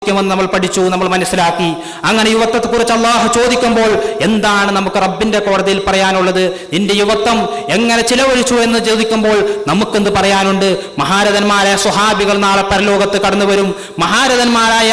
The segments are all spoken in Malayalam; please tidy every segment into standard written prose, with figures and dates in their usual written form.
സംഭവിക്കുമെന്ന് നമ്മൾ പഠിച്ചു, നമ്മൾ മനസ്സിലാക്കി. അങ്ങനെ യുവത്വത്തെക്കുറിച്ച് അള്ളാഹു ചോദിക്കുമ്പോൾ എന്താണ് നമുക്ക് റബ്ബിന്റെ കോടതിയിൽ പറയാനുള്ളത്? നിന്റെ യുവത്വം എങ്ങനെ ചിലവഴിച്ചു എന്ന് ചോദിക്കുമ്പോൾ നമുക്കെന്ത് പറയാനുണ്ട്? മഹാരഥന്മാരായ സ്വഹാബികൾ നാളെ പരലോകത്ത് കടന്നു വരും. മഹാരഥന്മാരായ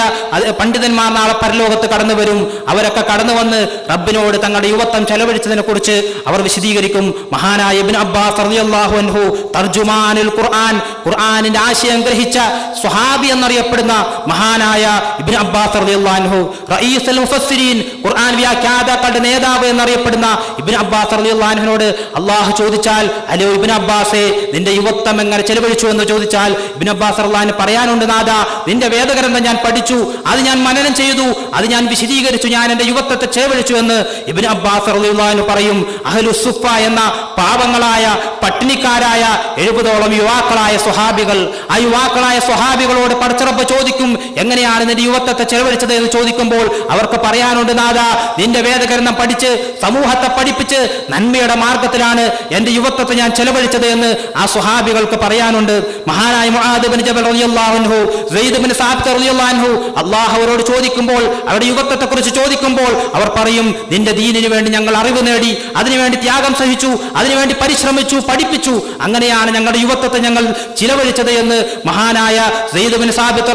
പണ്ഡിതന്മാർ നാളെ പരലോകത്ത് കടന്നു വരും. അവരൊക്കെ കടന്നു വന്ന് റബ്ബിനോട് തങ്ങളുടെ യുവത്വം ചെലവഴിച്ചതിനെ കുറിച്ച് അവർ വിശദീകരിക്കും. മഹാനായ ഇബ്നു അബ്ബാസ് റളിയല്ലാഹു അൻഹു തർജുമാനുൽ ഖുർആൻ, ഖുർആനിന്റെ ആശയം ഗ്രഹിച്ച സ്വഹാബി എന്നറിയപ്പെടുന്ന മഹാനായ ഇബ്നു അബ്ബാസ് റളിയല്ലാഹു അൻഹു, റഈസുൽ മുഫസ്സിരീൻ, ഖുർആൻ വ്യാഖ്യാതാക്കളുടെ നേതാവ് എന്നറിയപ്പെടുന്ന ഇബ്നു അബ്ബാസ് റളിയല്ലാഹു അൻഹുവിനോട് അള്ളാഹു ചോദിച്ചാൽ, അല്ലയോ ഇബ്നു അബ്ബാസേ, നിന്റെ യുവത്വം എങ്ങനെ ചെലവഴിച്ചു എന്ന് ചോദിച്ചാൽ ഇബ്നു അബ്ബാസ് റളിയല്ലാഹു അൻഹു പറയാനുണ്ട്, നാദാ, നിന്റെ വേദഗ്രന്ഥം ഞാൻ പഠിച്ചു, അത് ഞാൻ മനനം ചെയ്തു, അത് ഞാൻ വിശദീകരിച്ചു, ഞാൻ എന്റെ യുവത്വത്തെ ചെലവഴിച്ചു എന്ന് ഇബ്നു അബ്ബാസ് റളിയല്ലാഹു അൻഹു പറയും. അഹ്ലുസ് സുഫ എന്ന പാവങ്ങളായ പട്ടിണിക്കാരായ 70ഓളം യുവാക്കളായ സ്വഹാബികൾ, ആ യുവാക്കളായ സ്വഹാബികളോട് പടച്ചറബ്ബ് ചോദിക്കും, എങ്ങനെയാണ് നിന്റെ യുവത്വത്തെ ചെലവഴിച്ചത് എന്ന് ചോദിക്കുമ്പോൾ അവർക്ക് പറയാനുണ്ട്, നാദാ, നിന്റെ വേദഗ്രന്ഥം പഠിച്ച് സമൂഹത്തെ പഠിപ്പിച്ച് നന്മയുടെ മാർഗത്തിലാണ് എന്റെ യുവത്വത്തെ ഞാൻ ചെലവഴിച്ചത് എന്ന് ആ സ്വഹാബികൾക്ക് പറയാനുണ്ട്. മഹാനായ മുആദ് ഇബ്നു ജബൽ റളിയല്ലാഹു അൻഹു, സയ്യിദ് ഇബ്നു സാബിത്ത് റളിയല്ലാഹു അൻഹു അല്ലാഹു അവരോട് ചോദിക്കുമ്പോൾ, അവരുടെ യുവത്വത്തെ കുറിച്ച് ചോദിക്കുമ്പോൾ അവർ പറയും, നിന്റെ ദീനിനു വേണ്ടി ഞങ്ങൾ അറിവ് നേടി, അതിനുവേണ്ടി ത്യാഗം സഹിച്ചു, അതിനുവേണ്ടി പരിശ്രമിച്ചു, പഠിപ്പിച്ചു, അങ്ങനെയാണ് ഞങ്ങളുടെ യുവത്വത്തെ ഞങ്ങൾ ചിലവഴിച്ചത് എന്ന് മഹാനായ സയ്യിദ് ഇബ്നു സാബിത്ത്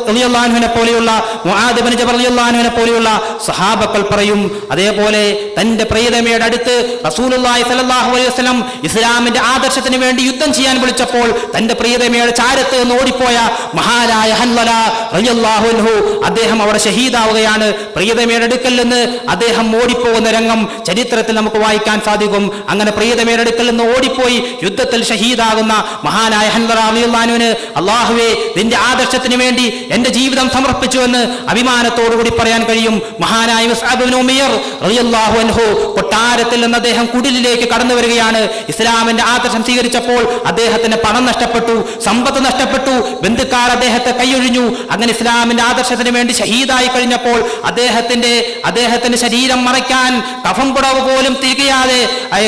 റളിയല്ലാഹു അൻഹുവിനെ പോലെയുള്ള, മുആദ് ഇബ്നു ജബൽ റളിയല്ലാഹു അൻഹുവിനെ പോലെയുള്ള സഹാബക്കൾ പറയും. അതേപോലെ തന്റെ പ്രിയതമയുടെ അടുത്ത് റസൂലുള്ളാഹി സ്വല്ലല്ലാഹു അലൈഹി വസല്ലം ഇസ്ലാമിന്റെ ആദർശത്തിന് വേണ്ടി യുദ്ധം ചെയ്യാൻ വിളിച്ചപ്പോൾ തന്റെ പ്രിയതമയുടെ ചാരത്ത് നിന്ന് ഓടിപ്പോയ മഹാനായ ഹൻളല റളിയല്ലാഹു അൻഹു, അദ്ദേഹം അവിടെ ഷഹീദാവുകയാണ്. പ്രിയതമയുടെ അടുക്കൽ നിന്ന് അദ്ദേഹം ഓടിപ്പോകുന്ന രംഗം ചരിത്രത്തിൽ നമുക്ക് വായിക്കാൻ സാധിക്കും. അങ്ങനെ പ്രിയതമയുടെ അടുക്കൽ നിന്ന് ഓടിപ്പോയി യുദ്ധത്തിൽ ഷഹീദാകുന്ന മഹാനായ ഹൻളല റളിയല്ലാഹു അൻഹുവിന്, അല്ലാഹുവേ, നിന്റെ ആദർശത്തിന് വേണ്ടി എന്റെ ജീവിതം സമർപ്പിച്ചു എന്ന് അഭിമാനത്തോടുകൂടി പറയാൻ കഴിയും. മഹാനായ മുസ്അബ് ഇബ്നു ഉമൈർ റളിയല്ലാഹു അൻഹു കൊട്ടാരത്തിൽ നിന്ന് അദ്ദേഹം കുടിലിലേക്ക് കടന്നു വരികയാണ്. ഇസ്ലാമിന്റെ ആദർശം സ്വീകരിച്ചപ്പോൾ അദ്ദേഹത്തിന് പണം നഷ്ടപ്പെട്ടു, സമ്പത്ത് നഷ്ടപ്പെട്ടു, ബന്ധുക്കാർ അദ്ദേഹത്തെ കൈയൊഴിഞ്ഞു. അങ്ങനെ ഇസ്ലാമിന്റെ ആദർശത്തിന് വേണ്ടി ഷഹീദായി കഴിഞ്ഞപ്പോൾ അദ്ദേഹത്തിന്റെ ശരീരം മറയ്ക്കാൻ കഫം പുടവ് പോലും തികയാതെ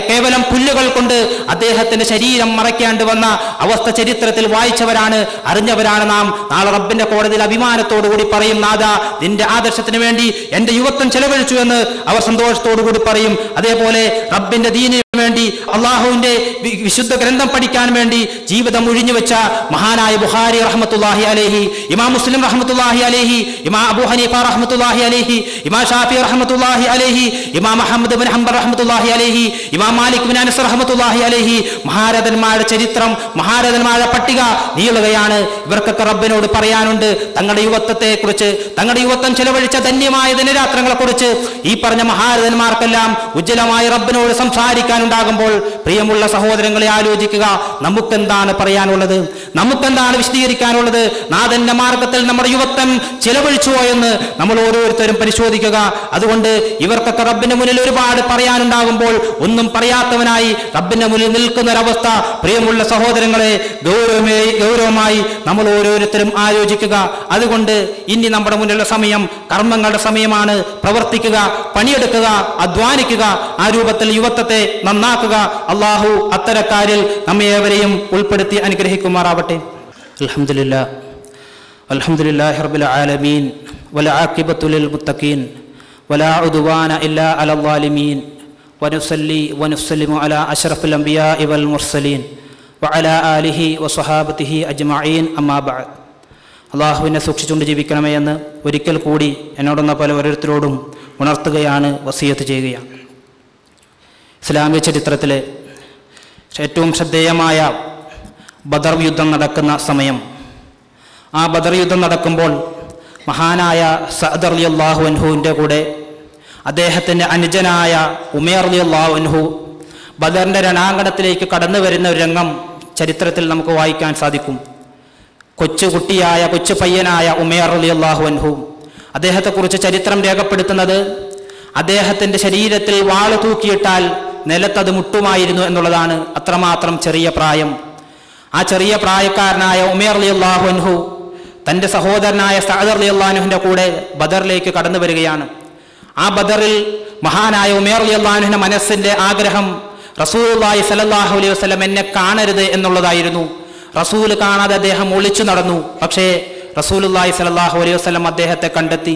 കേവലം പുല്ലുകൾ കൊണ്ട് അദ്ദേഹത്തിന്റെ ശരീരം മറയ്ക്കേണ്ടി വന്ന അവസ്ഥ ചരിത്രത്തിൽ വായിച്ചവരാണ്, അറിഞ്ഞവരാണ് നാം. നാളെ റബ്ബിന്റെ കോടതിയിൽ അഭിമാനത്തോടുകൂടി പറയും, നാദാ, നിന്റെ ആദർശത്തിന് വേണ്ടി എന്റെ യുവത്വം ചെലവഴിച്ചു എന്ന് അവർ സന്തോഷത്തോടുകൂടി പറയും. അതേപോലെ റബ്ബിന്റെ ദീനിന് വേണ്ടി, അള്ളാഹുവിന്റെ വിശുദ്ധ ഗ്രന്ഥം പഠിക്കാൻ വേണ്ടി ജീവിതം ഒഴിഞ്ഞു വെച്ച മഹാനായ ബുഖാരി റഹ്മത്തുള്ളാഹി അലൈഹി, ഇമാം മുസ്ലിം റഹ്മത്തുള്ളാഹി അലൈഹി, ഇമാം അബൂ ഹനീഫ റഹ്മത്തുള്ളാഹി അലൈഹി, ഇമാം ഷാഫി റഹ്മത്തുള്ളാഹി അലൈഹി, ഇമാം അഹ്മദ് ഇബ്നു ഹംബൽ റഹ്മത്തുള്ളാഹി അലൈഹി, ഇമാം മാലിക് ഇബ്നു അനസ് റഹ്മത്തുള്ളാഹി അലൈഹി, മഹാരഥന്മാരുടെ ചരിത്രം, മഹാരഥന്മാരുടെ പട്ടിക നീളുകയാണ്. ഇവർക്കൊക്കെ റബ്ബിനോട് പറയാനുണ്ട് തങ്ങളുടെ യുവത്വത്തെ കുറിച്ച്, തങ്ങളുടെ യുവത്വം ചെലവഴിച്ച ധന്യമായ ദിനരാത്രങ്ങളെ കുറിച്ച്. ഈ പറഞ്ഞ മഹാരഥന്മാർക്കെല്ലാം ഉജ്ജ്വലമായി റബ്ബിനോട് സംസാരിക്കാനുണ്ടാകുമ്പോൾ പ്രിയമുള്ള സഹോദരങ്ങളെ ആലോചിക്കുക, നമുക്കെന്താണ് പറയാനുള്ളത്? നമുക്കെന്താണ് വിശദീകരിക്കാനുള്ളത്? നാഥന്റെ മാർഗത്തിൽ നമ്മുടെ യുവത്വം ചെലവഴിച്ചുവോ എന്ന് നമ്മൾ ഓരോരുത്തരും പരിശോധിക്കുക. അതുകൊണ്ട് ഇവർക്കൊക്കെ റബ്ബിന്റെ മുന്നിൽ ഒരുപാട് പറയാനുണ്ടാകുമ്പോൾ ഒന്നും പറയാത്തവനായി റബ്ബിന്റെ മുന്നിൽ നിൽക്കുന്ന ഒരവസ്ഥ പ്രിയമുള്ള സഹോദരങ്ങളെ ഗൗരവമായി നമ്മൾ ഓരോരുത്തരും ആലോചിക്കുക. അതുകൊണ്ട് ഇനി നമ്മുടെ മുന്നിലുള്ള സമയം കർമ്മങ്ങളുടെ സമയമാണ്. പ്രവർത്തിക്കുക, പണിയെടുക്കുക, അധ്വാനിക്കുക, ആ രൂപത്തിൽ യുവത്വത്തെ നന്നാക്കുക. അള്ളാഹു അത്തരക്കാരിൽ നമ്മേവരെയും ഉൾപ്പെടുത്തി അനുഗ്രഹിക്കുമാറാവട്ടെ. അൽഹംദുലില്ലാഹി റബ്ബിൽ ആലമീൻ വൽ ആഖിബത്തു ലിൽ മുത്തഖീൻ വലാ ഉദ്വാന ഇല്ലാ അലൽ ളാലിമീൻ വനുസല്ലി വനുസല്ലിമു അലാ അഷ്റഫിൽ അംബിയാഇ വൽ മുർസലീൻ വഅലാ ആലിഹി വസ്വഹാബത്തിഹി അജ്മഈൻ. അമ്മാ ബഅദ്. അള്ളാഹുവിനെ സൂക്ഷിച്ചുകൊണ്ട് ജീവിക്കണമേ എന്ന് ഒരിക്കൽ കൂടി എന്നോടൊന്ന പോലെ ഓരോരുത്തരോടും ഉണർത്തുകയാണ്, വസിയത്ത് ചെയ്യുകയാണ്. ഇസ്ലാമിക ചരിത്രത്തിലെ ഏറ്റവും ശ്രദ്ധേയമായ ബദർ യുദ്ധം നടക്കുന്ന സമയം. ആ ബദർ യുദ്ധം നടക്കുമ്പോൾ മഹാനായ സഅദ് റളിയല്ലാഹു അൻഹുവിൻ്റെ കൂടെ അദ്ദേഹത്തിൻ്റെ അനുജനായ ഉമൈർ റളിയല്ലാഹു അൻഹു ബദറിൻ്റെ രണാങ്കണത്തിലേക്ക് കടന്നു വരുന്ന ഒരു രംഗം ചരിത്രത്തിൽ നമുക്ക് വായിക്കാൻ സാധിക്കും. കൊച്ചുകുട്ടിയായ കൊച്ചു പയ്യനായ ഉമൈർ റളിയല്ലാഹു അൻഹു, അദ്ദേഹത്തെക്കുറിച്ച് ചരിത്രം രേഖപ്പെടുത്തുന്നത് അദ്ദേഹത്തിൻ്റെ ശരീരത്തിൽ വാള് തൂക്കിയിട്ടാൽ നിലത്തത് മുട്ടുമായിരുന്നു എന്നുള്ളതാണ്. അത്രമാത്രം ചെറിയ പ്രായം. ആ ചെറിയ പ്രായക്കാരനായ ഉമൈർ റളിയല്ലാഹു അൻഹു തൻ്റെ സഹോദരനായ സഅദ് റളിയല്ലാഹു അൻഹുവിൻ്റെ കൂടെ ബദറിലേക്ക് കടന്നു വരികയാണ്. ആ ബദറിൽ മഹാനായ ഉമൈർ റളിയല്ലാഹു അൻഹുവിൻ്റെ മനസ്സിൻ്റെ ആഗ്രഹം റസൂലുള്ളാഹി സ്വല്ലല്ലാഹു അലൈഹി വസല്ലം എന്നെ കാണരുത് എന്നുള്ളതായിരുന്നു. റസൂൽ കാണാതെ അദ്ദേഹം ഒളിച്ചു നടന്നു. പക്ഷേ റസൂലുള്ളാഹി സ്വല്ലല്ലാഹു അലൈഹി വസല്ലം അദ്ദേഹത്തെ കണ്ടെത്തി.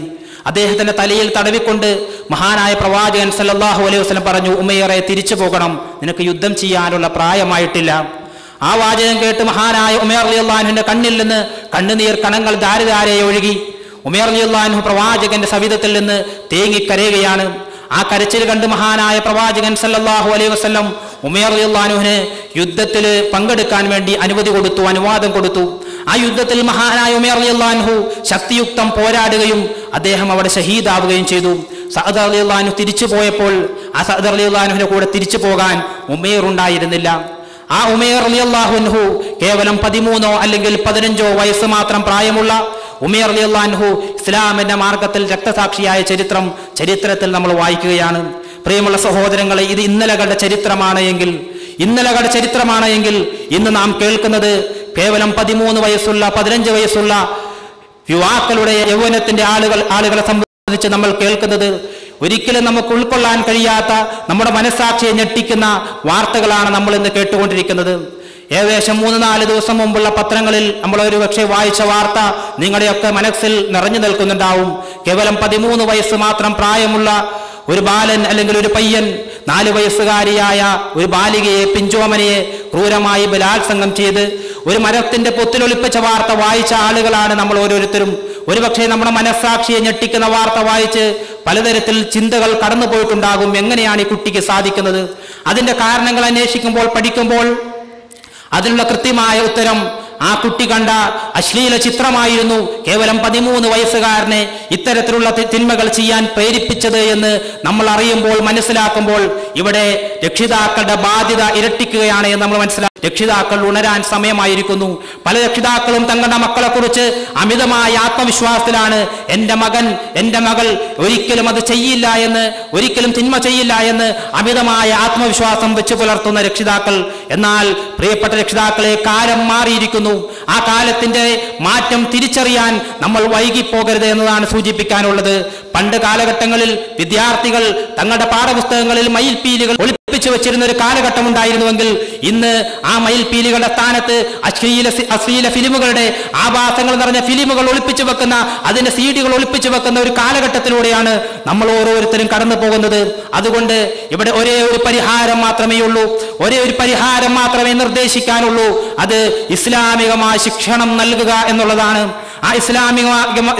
അദ്ദേഹത്തിന്റെ തലയിൽ തടവിക്കൊണ്ട് മഹാനായ പ്രവാചകൻ സല്ലല്ലാഹു അലൈഹി വസല്ലം പറഞ്ഞു, ഉമൈറെ തിരിച്ചു പോകണം, നിനക്ക് യുദ്ധം ചെയ്യാനുള്ള പ്രായമായിട്ടില്ല. ആ വാചകം കേട്ട് മഹാനായ ഉമൈർ റളിയല്ലാഹു അൻഹുവിന്റെ കണ്ണിൽ നിന്ന് കണ്ണുനീർ കണങ്ങൾ ധാരധാരയെ ഒഴുകി. ഉമൈർ റളിയല്ലാഹു അൻഹു പ്രവാചകന്റെ സവിധത്തിൽ നിന്ന് തേങ്ങിക്കരയുകയാണ്. ആ കരച്ചിൽ കണ്ട് മഹാനായ പ്രവാചകൻ സല്ലല്ലാഹു അലൈഹി വസല്ലം ഉമൈർ റളിയല്ലാഹു അൻഹുവിന് യുദ്ധത്തിൽ പങ്കെടുക്കാൻ വേണ്ടി അനുവാദം കൊടുത്തു. ആ യുദ്ധത്തിൽ മഹാനായ ഉമൈർ റളിയല്ലാഹു അൻഹു ശക്തിയുക്തം പോരാടുകയും അദ്ദേഹം അവിടെ ഷഹീദാവുകയും ചെയ്തു. സഅദ് റളിയല്ലാഹു അൻഹു തിരിച്ചു പോയപ്പോൾ ആ സഅദ് റളിയല്ലാഹു അൻഹുവിന്റെ കൂടെ തിരിച്ചു പോകാൻ ഉമൈർ ഉണ്ടായിരുന്നില്ല. ആ ഉമൈർ റളിയല്ലാഹു അൻഹു കേവലം 13 അല്ലെങ്കിൽ 15 വയസ്സ് മാത്രം പ്രായമുള്ള ഉമൈർ റളിയല്ലാഹു അൻഹു ഇസ്ലാമിന്റെ മാർഗത്തിൽ രക്തസാക്ഷിയായ ചരിത്രത്തിൽ നമ്മൾ വായിക്കുകയാണ്. പ്രിയമുള്ള സഹോദരങ്ങളെ, ഇത് ഇന്നലകളുടെ ചരിത്രമാണ് എങ്കിൽ ഇന്ന് നാം കേൾക്കുന്നത് കേവലം 13 വയസ്സുള്ള 15 വയസ്സുള്ള യുവാക്കളുടെ യൗവനത്തിന്റെ ആളുകളെ സംബന്ധിച്ച് നമ്മൾ കേൾക്കുന്നത് ഒരിക്കലും നമുക്ക് ഉൾക്കൊള്ളാൻ കഴിയാത്ത, നമ്മുടെ മനസ്സാക്ഷിയെ ഞെട്ടിക്കുന്ന വാർത്തകളാണ് നമ്മൾ ഇന്ന് കേട്ടുകൊണ്ടിരിക്കുന്നത്. ഏകദേശം 3-4 ദിവസം മുമ്പുള്ള പത്രങ്ങളിൽ നമ്മൾ ഒരു പക്ഷേ വായിച്ച വാർത്ത നിങ്ങളുടെയൊക്കെ മനസ്സിൽ നിറഞ്ഞു നിൽക്കുന്നുണ്ടാവും. കേവലം 13 വയസ്സ് മാത്രം പ്രായമുള്ള ഒരു ബാലൻ അല്ലെങ്കിൽ ഒരു പയ്യൻ 4 വയസ്സുകാരിയായ ഒരു ബാലികയെ, പിഞ്ചോമനയെ ക്രൂരമായി ബലാത്സംഗം ചെയ്ത് ഒരു മരത്തിന്റെ പൊത്തിലൊളിപ്പിച്ച വാർത്ത വായിച്ച ആളുകളാണ് നമ്മൾ ഓരോരുത്തരും. ഒരുപക്ഷെ നമ്മുടെ മനസ്സാക്ഷിയെ ഞെട്ടിക്കുന്ന വാർത്ത വായിച്ച് പലതരത്തിൽ ചിന്തകൾ കടന്നു പോയിട്ടുണ്ടാകും. എങ്ങനെയാണ് ഈ കുട്ടിക്ക് സാധിക്കുന്നത്? അതിന്റെ കാരണങ്ങൾ അന്വേഷിക്കുമ്പോൾ, പഠിക്കുമ്പോൾ അതിനുള്ള കൃത്യമായ ഉത്തരം ആ കുട്ടി കണ്ട അശ്ലീല ചിത്രമായിരുന്നു കേവലം 13 വയസ്സുകാരനെ ഇത്തരത്തിലുള്ള തിന്മകൾ ചെയ്യാൻ പ്രേരിപ്പിച്ചത് എന്ന് നമ്മൾ അറിയുമ്പോൾ, മനസ്സിലാക്കുമ്പോൾ ഇവിടെ രക്ഷിതാക്കളുടെ ബാധ്യത ഇരട്ടിക്കുകയാണ് എന്ന് നമ്മൾ മനസ്സിലാക്കും. രക്ഷിതാക്കൾ ഉണരാൻ സമയമായിരിക്കുന്നു. പല രക്ഷിതാക്കളും തങ്ങളുടെ മക്കളെ കുറിച്ച് അമിതമായ ആത്മവിശ്വാസത്തിലാണ്. എൻ്റെ മകൻ, എൻ്റെ മകൾ ഒരിക്കലും അത് ചെയ്യില്ല എന്ന്, ഒരിക്കലും തിന്മ ചെയ്യില്ല എന്ന് അമിതമായ ആത്മവിശ്വാസം വെച്ച് പുലർത്തുന്ന രക്ഷിതാക്കൾ. എന്നാൽ പ്രിയപ്പെട്ട രക്ഷിതാക്കളെ, കാലം മാറിയിരിക്കുന്നു. ആ കാലത്തിന്റെ മാറ്റം തിരിച്ചറിയാൻ നമ്മൾ വൈകിപ്പോകരുത് എന്നതാണ് സൂചിപ്പിക്കാനുള്ളത്. പണ്ട് കാലഘട്ടങ്ങളിൽ വിദ്യാർത്ഥികൾ തങ്ങളുടെ പാഠപുസ്തകങ്ങളിൽ മയിൽപീലികൾ ഒളിപ്പിച്ചു വെച്ചിരുന്ന ഒരു കാലഘട്ടം ഉണ്ടായിരുന്നുവെങ്കിൽ ഇന്ന് ആ മയിൽപീലികളുടെ സ്ഥാനത്ത് അശ്ലീല ഫിലിമുകളുടെ, ആഭാസങ്ങൾ നിറഞ്ഞ ഫിലിമുകൾ ഒളിപ്പിച്ചു വെക്കുന്ന, അതിന്റെ സീഡികൾ ഒളിപ്പിച്ചു വെക്കുന്ന ഒരു കാലഘട്ടത്തിലൂടെയാണ് നമ്മൾ ഓരോരുത്തരും കടന്നു പോകുന്നത്. അതുകൊണ്ട് ഇവിടെ ഒരേ ഒരു പരിഹാരം മാത്രമേ ഉള്ളൂ, ഒരേ ഒരു പരിഹാരം മാത്രമേ നിർദ്ദേശിക്കാനുള്ളൂ. അത് ഇസ്ലാമികമായ ശിക്ഷണം നൽകുക എന്നുള്ളതാണ്. ആ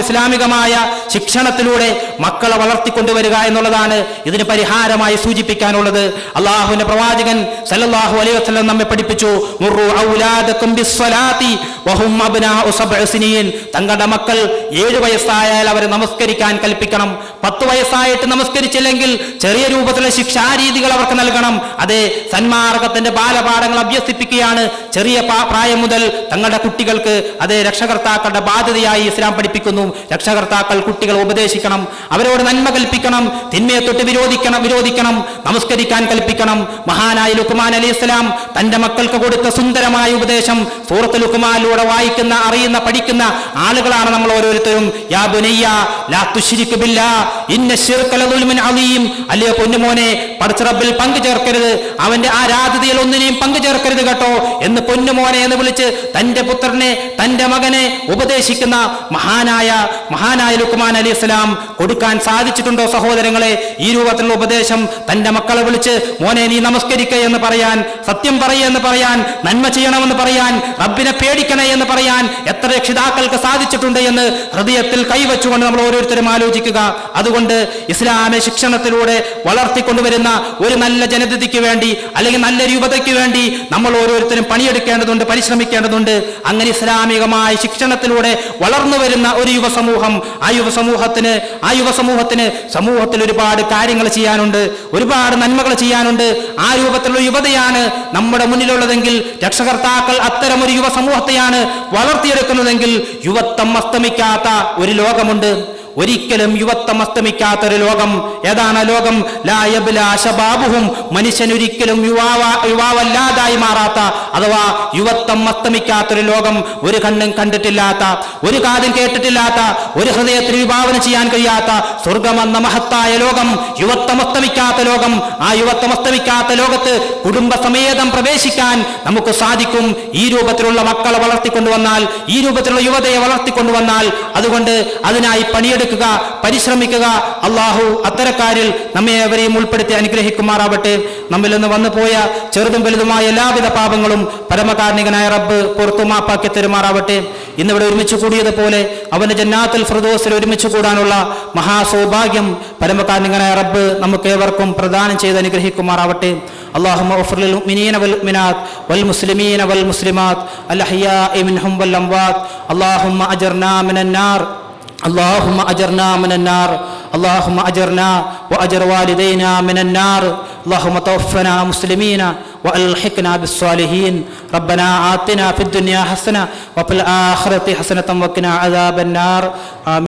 ഇസ്ലാമികമായ ശിക്ഷണത്തിലൂടെ മക്കളെ വളർത്തിക്കൊണ്ടുവരിക എന്നുള്ളതാണ് ഇതിന് പരിഹാരമായി സൂചിപ്പിക്കാനുള്ളത്. അള്ളാഹുവിന്റെ പ്രവാചകൻ സല്ലല്ലാഹു അലൈഹി വസല്ലം നമ്മെ പഠിപ്പിച്ചു, മുറു ഔലാദകും ബിസ്സലാത്തി വഹും അബ്നാഉ സബ്ഇ സിനീൻ. തങ്ങളുടെ മക്കൾ 7 വയസ്സായാൽ അവരെ നമസ്കരിക്കാൻ കൽപ്പിക്കണം. 10 വയസ്സായിട്ട് നമസ്കരിച്ചില്ലെങ്കിൽ ചെറിയ രൂപത്തിലുള്ള ശിക്ഷാരീതികൾ അവർക്ക് നൽകണം. അതെ, സന്മാർഗത്തിന്റെ ബാലപാഠങ്ങൾ അഭ്യസിപ്പിക്കുകയാണ് ചെറിയ പ്രായം മുതൽ തങ്ങളുടെ കുട്ടികൾക്ക്. അതേ, രക്ഷകർത്താക്കളുടെ ബാധ്യതയായി ഇസ്ലാം പഠിപ്പിക്കുന്നു. രക്ഷകർത്താക്കൾ കുട്ടികളെ ഉപദേശിക്കണം, അവരോട് നന്മ കൽപ്പിക്കണം, തിന്മയെ തൊട്ട് വിരോധിക്കണം, നമസ്കരിക്കാൻ കൽപ്പിക്കണം. മഹാനായ ലുഖ്മാൻ അലൈഹിസ്സലാം തന്റെ മക്കൾക്ക് കൊടുത്ത സുന്ദരമായ ഉപദേശം സൂറത്ത് ലുഖ്മാനിലൂടെ വായിക്കുന്ന, അറിയുന്ന, പഠിക്കുന്ന ആളുകളാണ് നമ്മൾ ഓരോരുത്തരും. യാ ബുനയ്യ ലാ തുശ്രിക് ബില്ലാഹ് ഇന്ന ശിർക ലദുൽമുൻ അളീം. അല്ലയോ പൊന്നുമോനെ, പടച്ച റബ്ബിൽ പങ്കു ചേർക്കരുത്, അവന്റെ ആരാധ്യതയിൽ ഒന്നിനെയും പങ്കു ചേർക്കരുത് കേട്ടോ എന്ന് പൊന്നുമോനെ എന്ന് വിളിച്ച് തന്റെ പുത്രനെ, തന്റെ മകനെ ഉപദേശിക്കുന്ന മഹാനായ ലുഖ്മാൻ അലൈഹിസ്സലാം കൊടുക്കാൻ സാധിച്ചിട്ടുണ്ടോ സഹോദരങ്ങളെ? ഈ രൂപത്തിലുള്ള ഉപദേശം തന്റെ മക്കളെ വിളിച്ച്, മോനെ നീ നമസ്കരിക്കുക എന്ന് പറയാൻ, സത്യം പറയുക എന്ന് പറയാൻ, നന്മ ചെയ്യണമെന്ന് പറയാൻ, റബ്ബിനെ പേടിക്കണേ എന്ന് പറയാൻ എത്ര രക്ഷിതാക്കൾക്ക് സാധിച്ചിട്ടുണ്ട് എന്ന് ഹൃദയത്തിൽ കൈവച്ചുകൊണ്ട് നമ്മൾ ഓരോരുത്തരും ആലോചിക്കുക. അതുകൊണ്ട് ഇസ്ലാമിക ശിക്ഷണത്തിലൂടെ വളർത്തിക്കൊണ്ടുവരുന്ന ഒരു നല്ല ജനതയ്ക്ക് വേണ്ടി, അല്ലെങ്കിൽ നല്ല യുവതയ്ക്ക് വേണ്ടി നമ്മൾ ഓരോരുത്തരും പണിയെടുക്കേണ്ടതുണ്ട്, പരിശ്രമിക്കേണ്ടതുണ്ട്. അങ്ങനെ ഇസ്ലാമികമായ ശിക്ഷണത്തിലൂടെ വളർന്നു വരുന്ന ഒരു യുവസമൂഹം, ആ യുവസമൂഹത്തിന് സമൂഹത്തിൽ ഒരുപാട് കാര്യങ്ങൾ ചെയ്യാനുണ്ട്, ഒരുപാട് നന്മകൾ ചെയ്യാനുണ്ട്. ആ രൂപത്തിലുള്ള യുവതയാണ് നമ്മുടെ മുന്നിലുള്ളതെങ്കിൽ, രക്ഷകർത്താക്കൾ അത്തരം ഒരു യുവസമൂഹത്തെയാണ് വളർത്തിയെടുക്കുന്നതെങ്കിൽ യുവത്വം അസ്തമിക്കാത്ത ഒരു ലോകമുണ്ട്. ഒരിക്കലും യുവത്വം അസ്തമിക്കാത്തൊരു ലോകം. ഏതാണ് ലോകം? ലാ യബ്ലാ ശബാബുഹും, മനുഷ്യൻ ഒരിക്കലും യുവാവല്ലാതായി മാറാത്ത, അഥവാ യുവത്വം അസ്തമിക്കാത്തൊരു ലോകം. ഒരു കണ്ണും കണ്ടിട്ടില്ലാത്ത, ഒരു കാതും കേട്ടിട്ടില്ലാത്ത, ഒരു ഹൃദയത്തിന് വിഭാവന ചെയ്യാൻ കഴിയാത്ത സ്വർഗമെന്ന മഹത്തായ ലോകം, യുവത്വം അസ്തമിക്കാത്ത ലോകം. ആ യുവത്വം അസ്തമിക്കാത്ത ലോകത്ത് കുടുംബസമേതം പ്രവേശിക്കാൻ നമുക്ക് സാധിക്കും, ഈ രൂപത്തിലുള്ള മക്കളെ വളർത്തിക്കൊണ്ടുവന്നാൽ, ഈ രൂപത്തിലുള്ള യുവതയെ വളർത്തിക്കൊണ്ടുവന്നാൽ. അതുകൊണ്ട് അതിനായി പണിയെടുക്കുക, പരിശ്രമിക്കുക. അള്ളാഹു അത്തരക്കാരിൽ നമ്മെ അവരെയും ഉൾപ്പെടുത്തി അനുഗ്രഹിക്കുമാറാവട്ടെ. നമ്മിൽ നിന്ന് വന്നുപോയ ചെറുതും വലുതുമായ എല്ലാവിധ പാപങ്ങളും പരമകാരുണികനായ റബ്ബ് പുറത്തു മാപ്പാക്കി തരുമാറാവട്ടെ. ഇന്നിവിടെ ഒരുമിച്ച് കൂടിയതുപോലെ അവന്റെ ജന്നാത്തുൽ ഫിർദൗസിൽ ഒരുമിച്ച് കൂടാനുള്ള മഹാസൗഭാഗ്യം പരമകാരുണികനായ റബ്ബ് നമുക്ക് ഏവർക്കും പ്രദാനം ചെയ്ത് അനുഗ്രഹിക്കുമാറാവട്ടെ. اللهم اغفر للمؤمنين والمؤمنات والمسلمين والمسلمات الأحياء منهم والأموات. اللهم أجرنا من النار، اللهم أجرنا من النار، اللهم أجرنا وأجر والدينا من النار. اللهم توفنا مسلمين وألحقنا بالصالحين. ربنا آتنا في الدنيا حسنة وفي الآخرة حسنة وقنا عذاب النار. آمين.